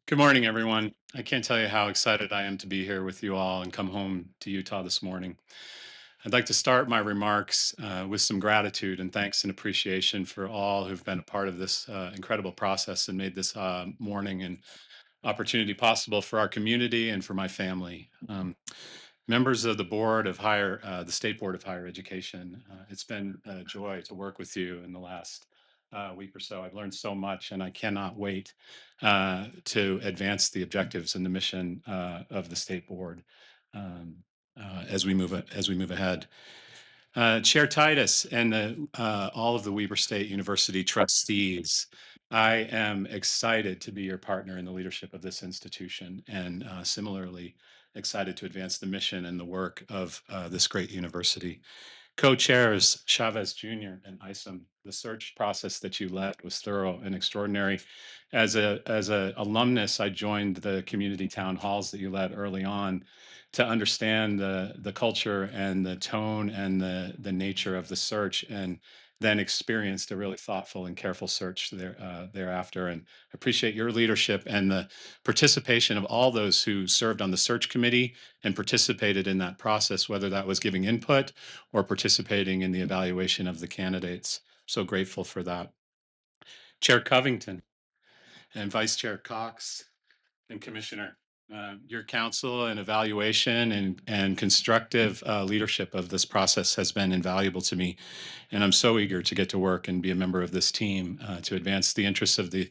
Good morning, everyone. I can't tell you how excited I am to be here with you all and come home to Utah this morning. I'd like to start my remarks with some gratitude and thanks and appreciation for all who've been a part of this incredible process and made this morning and opportunity possible for our community and for my family. Members of the the State Board of Higher Education, it's been a joy to work with you in the last week or so. I've learned so much, and I cannot wait to advance the objectives and the mission of the State Board um, as we move ahead. Chair Titus and all of the Weber State University trustees, I am excited to be your partner in the leadership of this institution and similarly excited to advance the mission and the work of this great university. Co-chairs Chavez Jr. and Isom, the search process that you led was thorough and extraordinary. As a alumnus, I joined the community town halls that you led early on to understand the culture and the tone and the nature of the search, and then experienced a really thoughtful and careful search thereafter. And appreciate your leadership and the participation of all those who served on the search committee and participated in that process, whether that was giving input or participating in the evaluation of the candidates. So grateful for that. Chair Covington and Vice Chair Cox and Commissioner, your counsel and evaluation and constructive leadership of this process has been invaluable to me. And I'm so eager to get to work and be a member of this team to advance the interests of the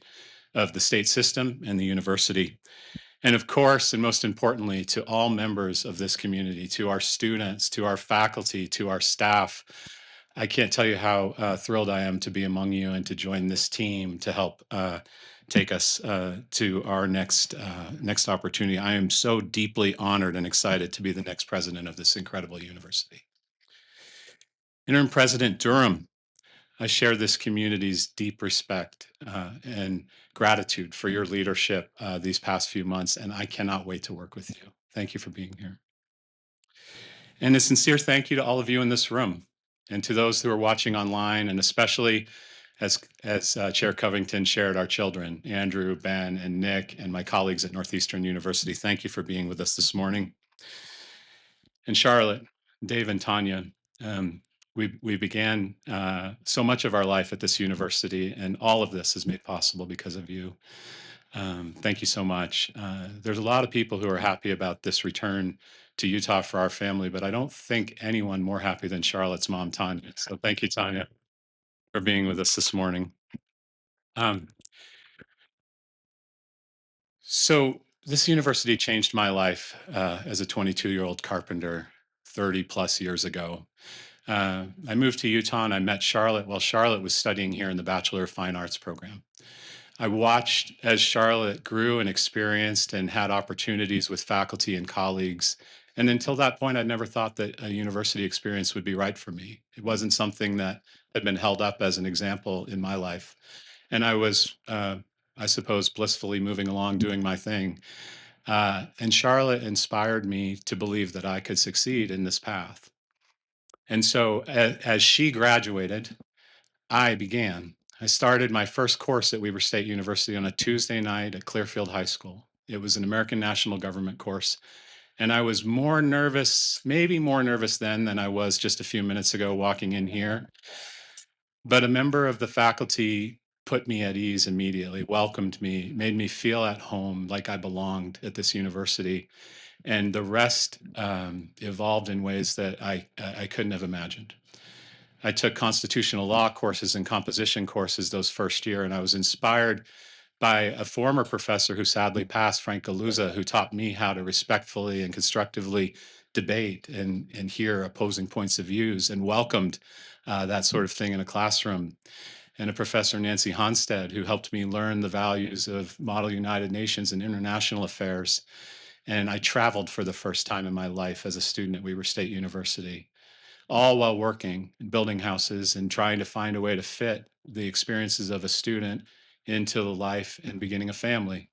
state system and the university. And of course, and most importantly, to all members of this community, to our students, to our faculty, to our staff, I can't tell you how thrilled I am to be among you and to join this team to help take us to our next opportunity. I am so deeply honored and excited to be the next president of this incredible university. Interim President Durham, I share this community's deep respect and gratitude for your leadership these past few months, and I cannot wait to work with you. Thank you for being here. And a sincere thank you to all of you in this room and to those who are watching online, and especially as Chair Covington shared, our children, Andrew, Ben, and Nick, and my colleagues at Northeastern University. Thank you for being with us this morning. And Charlotte, Dave, and Tanya, um, we began so much of our life at this university, and all of this is made possible because of you. Thank you so much. There's a lot of people who are happy about this return to Utah for our family, but I don't think anyone more happy than Charlotte's mom, Tanya. So thank you, Tanya, for being with us this morning. Um, so this university changed my life as a 22-year-old carpenter 30 plus years ago. I moved to Utah and I met Charlotte while Charlotte was studying here in the Bachelor of Fine Arts program. I watched as Charlotte grew and experienced and had opportunities with faculty and colleagues. And until that point, I'd never thought that a university experience would be right for me. It wasn't something that had been held up as an example in my life. And I was, I suppose, blissfully moving along doing my thing. And Charlotte inspired me to believe that I could succeed in this path. And so as she graduated, I began. I started my first course at Weber State University on a Tuesday night at Clearfield High School. It was an American National Government course. And I was more nervous, maybe more nervous then than I was just a few minutes ago walking in here. But a member of the faculty put me at ease immediately, welcomed me, made me feel at home like I belonged at this university. And the rest evolved in ways that I couldn't have imagined. I took constitutional law courses and composition courses those first year, and I was inspired by a former professor who sadly passed, Frank Galuza, who taught me how to respectfully and constructively debate and hear opposing points of views and welcomed that sort of thing in a classroom. And a professor, Nancy Honstead, who helped me learn the values of Model United Nations and international affairs. And I traveled for the first time in my life as a student at Weber State University, all while working and building houses and trying to find a way to fit the experiences of a student into the life and beginning a family.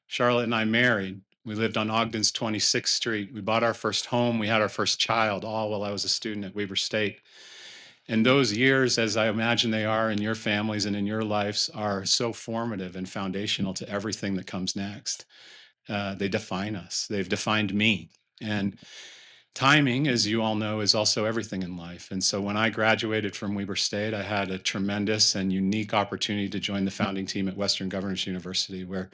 Charlotte and I married. We lived on Ogden's 26th Street. We bought our first home. We had our first child, all while I was a student at Weber State. And those years, as I imagine they are in your families and in your lives, are so formative and foundational to everything that comes next. They define us. They've defined me. And timing, as you all know, is also everything in life. And so when I graduated from Weber State, I had a tremendous and unique opportunity to join the founding team at Western Governors University, where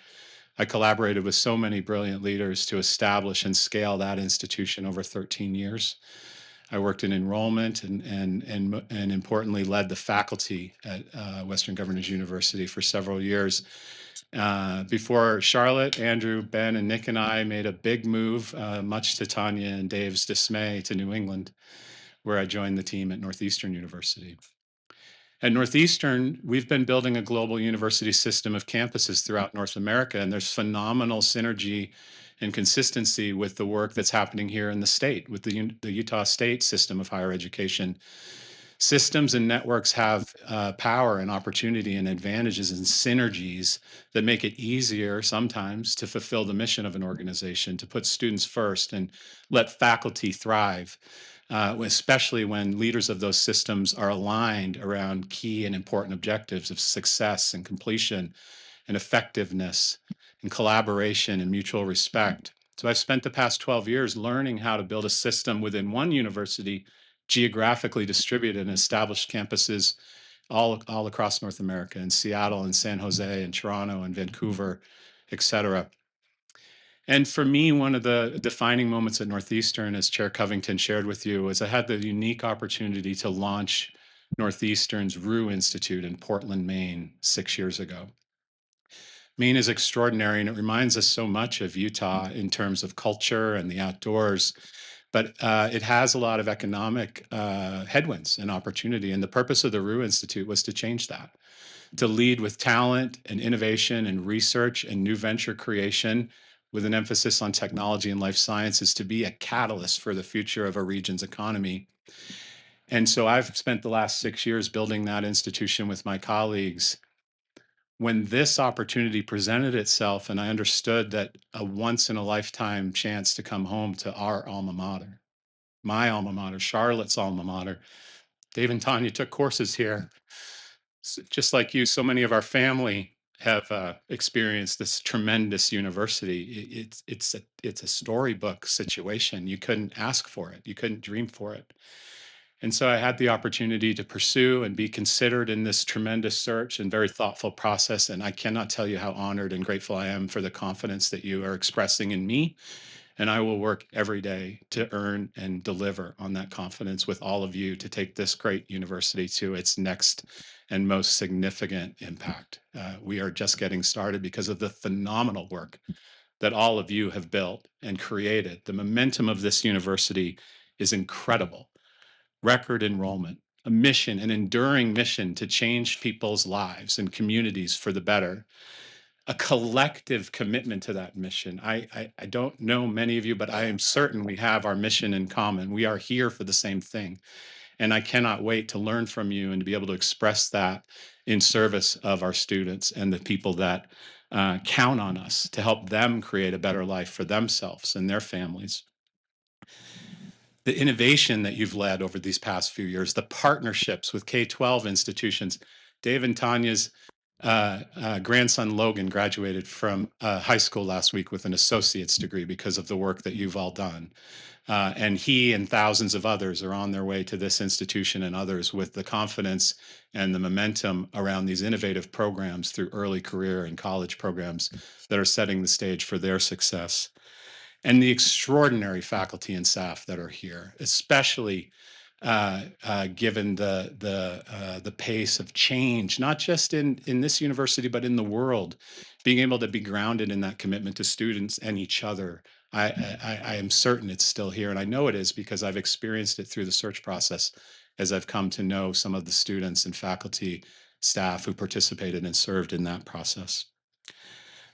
I collaborated with so many brilliant leaders to establish and scale that institution over 13 years. I worked in enrollment and importantly led the faculty at Western Governors University for several years before Charlotte, Andrew, Ben, and Nick and I made a big move, much to Tanya and Dave's dismay, to New England, where I joined the team at Northeastern University. At Northeastern, we've been building a global university system of campuses throughout North America, and there's phenomenal synergy and consistency with the work that's happening here in the state, with the Utah State system of higher education. Systems and networks have power and opportunity and advantages and synergies that make it easier sometimes to fulfill the mission of an organization, to put students first and let faculty thrive, especially when leaders of those systems are aligned around key and important objectives of success and completion and effectiveness and collaboration and mutual respect. So I've spent the past 12 years learning how to build a system within one university, geographically distributed and established campuses all across North America, in Seattle and San Jose and Toronto and Vancouver, et cetera. And for me, one of the defining moments at Northeastern, as Chair Covington shared with you, was I had the unique opportunity to launch Northeastern's Rue Institute in Portland, Maine, 6 years ago. Maine is extraordinary, and it reminds us so much of Utah in terms of culture and the outdoors. But it has a lot of economic headwinds and opportunity. And the purpose of the Rue Institute was to change that, to lead with talent and innovation and research and new venture creation with an emphasis on technology and life sciences, to be a catalyst for the future of a region's economy. And so I've spent the last 6 years building that institution with my colleagues. When this opportunity presented itself, and I understood that a once in a lifetime chance to come home to our alma mater, my alma mater, Charlotte's alma mater. Dave and Tanya took courses here. Just like you, so many of our family have experienced this tremendous university. It's a storybook situation. You couldn't ask for it. You couldn't dream for it. And so I had the opportunity to pursue and be considered in this tremendous search and very thoughtful process. And I cannot tell you how honored and grateful I am for the confidence that you are expressing in me. And I will work every day to earn and deliver on that confidence with all of you to take this great university to its next and most significant impact. We are just getting started because of the phenomenal work that all of you have built and created. The momentum of this university is incredible. Record enrollment, a mission, an enduring mission to change people's lives and communities for the better, a collective commitment to that mission. I don't know many of you, but I am certain we have our mission in common. We are here for the same thing. And I cannot wait to learn from you and to be able to express that in service of our students and the people that count on us to help them create a better life for themselves and their families. The innovation that you've led over these past few years, the partnerships with K-12 institutions. Dave and Tanya's grandson Logan graduated from high school last week with an associate's degree because of the work that you've all done. And he and thousands of others are on their way to this institution and others with the confidence and the momentum around these innovative programs through early career and college programs that are setting the stage for their success. And the extraordinary faculty and staff that are here, especially given the pace of change, not just in this university, but in the world, being able to be grounded in that commitment to students and each other. I am certain it's still here, and I know it is because I've experienced it through the search process as I've come to know some of the students and faculty, staff who participated and served in that process.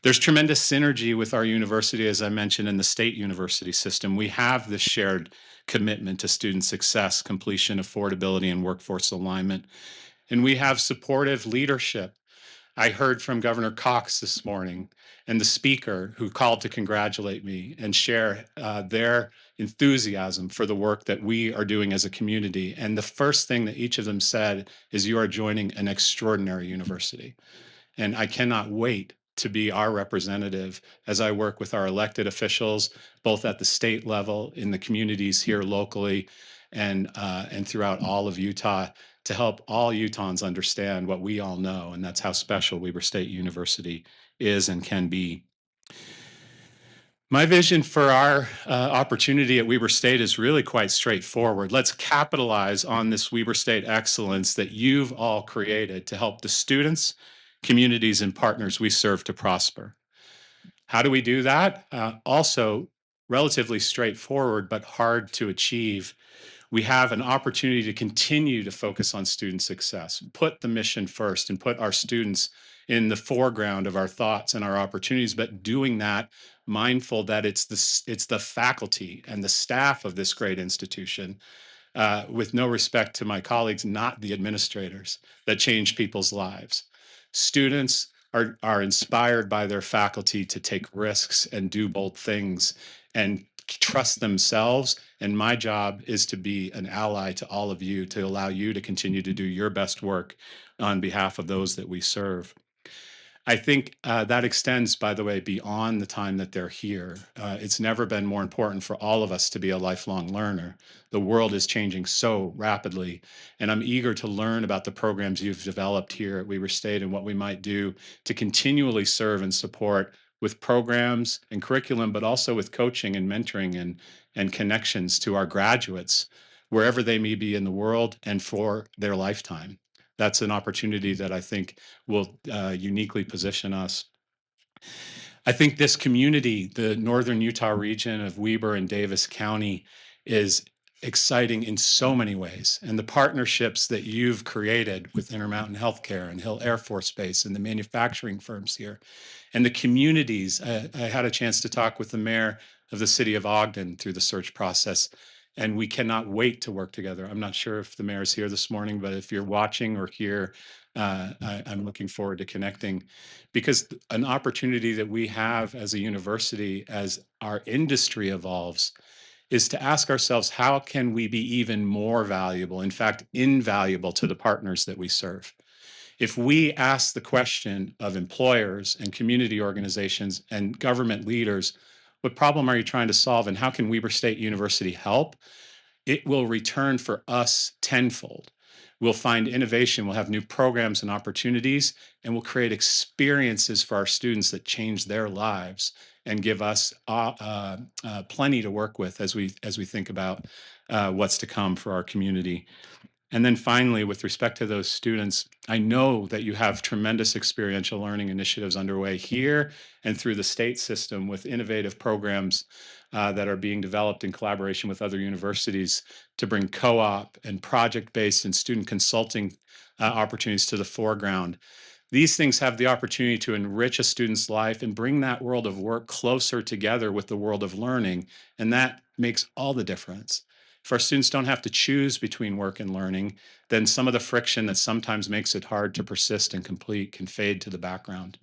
There's tremendous synergy with our university, as I mentioned, in the state university system. We have this shared commitment to student success, completion, affordability, and workforce alignment. And we have supportive leadership I heard from Governor Cox this morning and the speaker who called to congratulate me and share their enthusiasm for the work that we are doing as a community. And the first thing that each of them said is, "You are joining an extraordinary university." And I cannot wait to be our representative as I work with our elected officials, both at the state level, in the communities here locally, and throughout all of Utah, to help all Utahns understand what we all know, and that's how special Weber State University is and can be. My vision for our opportunity at Weber State is really quite straightforward. Let's capitalize on this Weber State excellence that you've all created to help the students, communities, and partners we serve to prosper. How do we do that? Also, relatively straightforward, but hard to achieve. We have an opportunity to continue to focus on student success, put the mission first, and put our students in the foreground of our thoughts and our opportunities, but doing that mindful that it's the faculty and the staff of this great institution, with no respect to my colleagues, not the administrators, that change people's lives. Students are inspired by their faculty to take risks and do bold things and trust themselves. And my job is to be an ally to all of you, to allow you to continue to do your best work on behalf of those that we serve. I think that extends, by the way, beyond the time that they're here. It's never been more important for all of us to be a lifelong learner. The world is changing so rapidly, and I'm eager to learn about the programs you've developed here at Weber State and what we might do to continually serve and support with programs and curriculum, but also with coaching and mentoring and connections to our graduates, wherever they may be in the world and for their lifetime. That's an opportunity that I think will uniquely position us. I think this community, the northern Utah region of Weber and Davis County, is exciting in so many ways. And the partnerships that you've created with Intermountain Healthcare and Hill Air Force Base and the manufacturing firms here and the communities. I had a chance to talk with the mayor of the city of Ogden through the search process, and we cannot wait to work together. I'm not sure if the mayor's here this morning, but if you're watching or here, I'm looking forward to connecting, because an opportunity that we have as a university, as our industry evolves, is to ask ourselves, how can we be even more valuable, in fact, invaluable to the partners that we serve? If we ask the question of employers and community organizations and government leaders, what problem are you trying to solve and how can Weber State University help? It will return for us tenfold. We'll find innovation, we'll have new programs and opportunities, and we'll create experiences for our students that change their lives and give us plenty to work with as we think about what's to come for our community. And then finally, with respect to those students, I know that you have tremendous experiential learning initiatives underway here and through the state system with innovative programs that are being developed in collaboration with other universities to bring co op and project based and student consulting opportunities to the foreground. These things have the opportunity to enrich a student's life and bring that world of work closer together with the world of learning. And that makes all the difference. If our students don't have to choose between work and learning, then some of the friction that sometimes makes it hard to persist and complete can fade to the background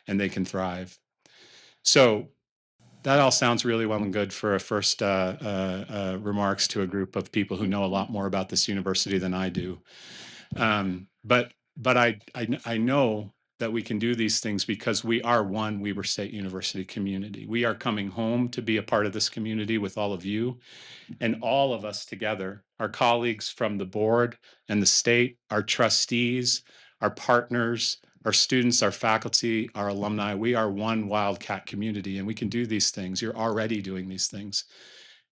and they can thrive. So that all sounds really well and good for a first remarks to a group of people who know a lot more about this university than I do. But I know that we can do these things because we are one Weber State University community. We are coming home to be a part of this community with all of you, and all of us together, our colleagues from the board and the state, our trustees, our partners, our students, our faculty, our alumni. We are one Wildcat community, and we can do these things. You're already doing these things.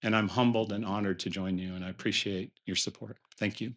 And I'm humbled and honored to join you, and I appreciate your support. Thank you.